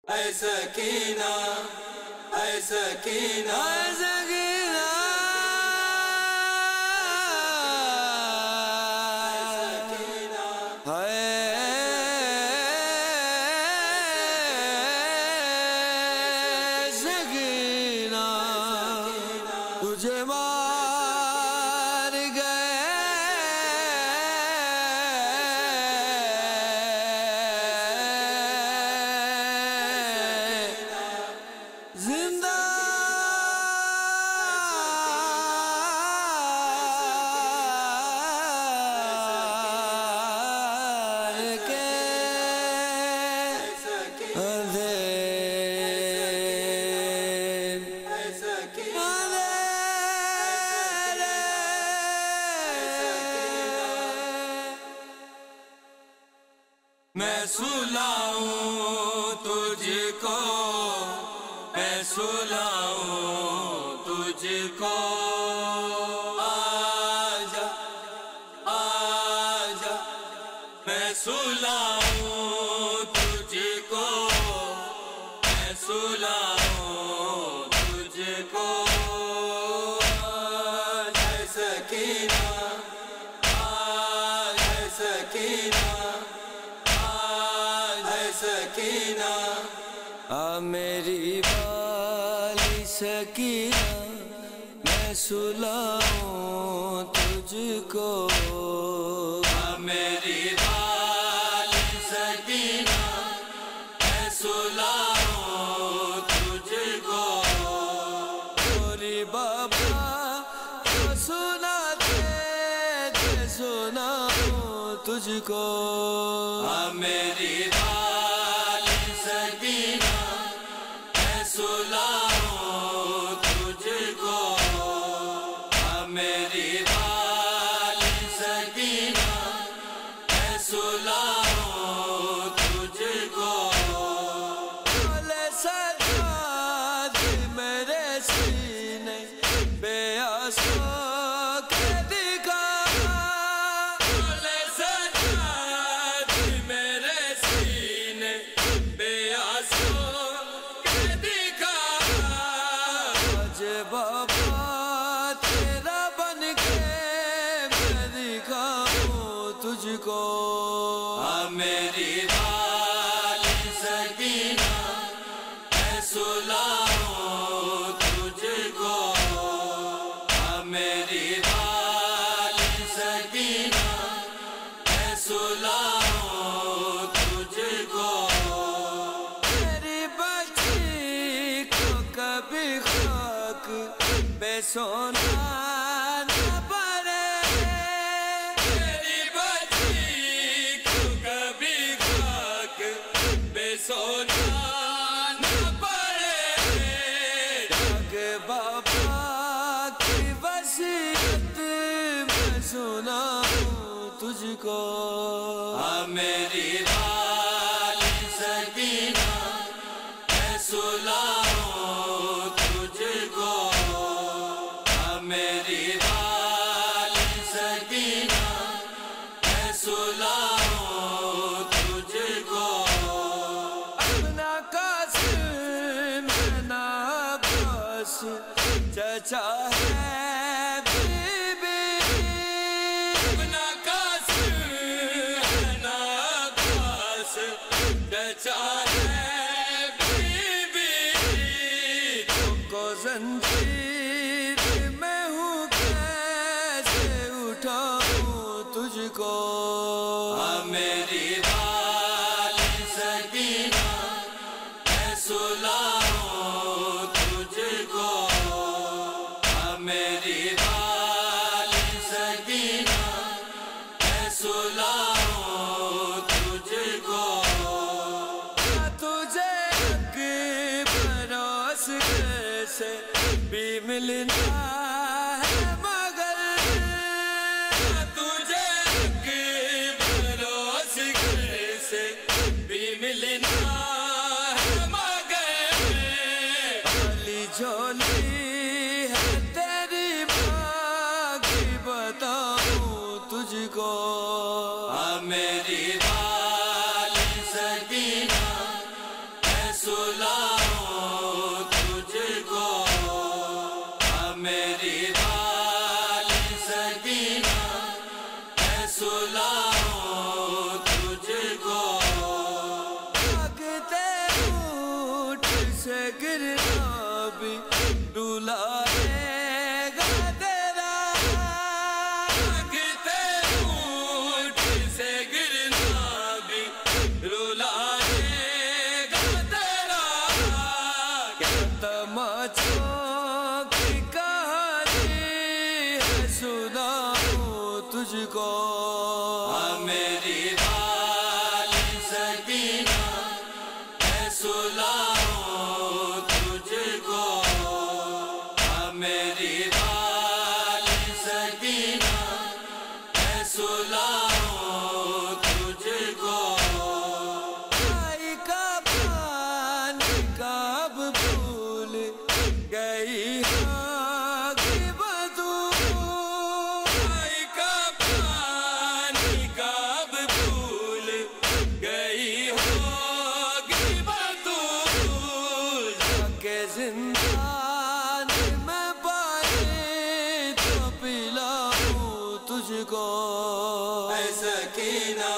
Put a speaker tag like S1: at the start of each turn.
S1: اے سکینہ اے سکینہ اے سکینہ
S2: تجھے مار گئے زندہ کے
S1: میں سلاؤں تجھ کو میں سلاؤں تجھ کو آجا آجا میں سلاؤں تجھ کو میں سلاؤں تجھ کو اے سکینہ اے سکینہ سکینہ
S2: میری والی سکینہ میں سلاؤں تجھ کو
S1: میری والی سکینہ میں سلاؤں تجھ کو
S2: گوری بابا تو سناتے تھے سناؤں تجھ کو
S1: میری والی سکینہ میں سلاؤں تجھ کو میری والی سکینہ میں سلاؤں تجھ کو
S2: بولے سجاد میرے سینے بے آسو کے دکھا بابا تیرا بن کے میں دکھاؤں تجھ کو
S1: میری والی سکینہ میں سلاؤں تجھ کو میری والی سکینہ میں سلاؤں تجھ کو
S2: میری بچی کو کبھی خاک بے سونا نہ پڑے
S1: میری بچی کو کبھی خاک بے سونا نہ پڑے
S2: جگ بابا کی وصیت میں سناؤں تجھ کو
S1: میری والی سکینہ میں سلاؤں تجھ کو میری والی سکینہ میں سلاؤں تجھ کو
S2: اپنا قاسم نا عباس چچا ہے بی بی
S1: اپنا قاسم نا عباس چچا ہے بی بی
S2: کو زنجیر میں ہوں کیسے اٹھاؤں تجھ کو
S1: میری والی سکینہ میں سلاؤں تجھ کو میری والی سکینہ میں سلاؤں تجھ کو
S2: تجھے ایک بروس سے بھی ملنا ہے مگر
S1: تجھے ایک بروس سے بھی ملنا ہے مگر
S2: علی جھولی ہے تیری ماں کی بتاؤں تجھ کو
S1: میری والی سکینہ میں سلاؤں تجھ کو میری والی سکینہ میں سلاؤں تجھ کو
S2: جاگتے اٹھ سے گرنا بھی رلائے گا تیرا
S1: جاگتے اٹھ سے گرنا بھی رلائے گا تیرا
S2: تماچوں کی کہانی ہے سناؤں تجھ کو
S1: میری والی سکینہ میں سلاؤں تجھ کو میری والی سکینہ میں سلاؤں تجھ کو
S2: آئی کا پانی کب بھول گئی ہوگی بدو
S1: آئی کا پانی کب بھول گئی ہوگی بطول
S2: کہ زندان میں پانی تو پلاؤں تجھ کو
S1: اے سکینہ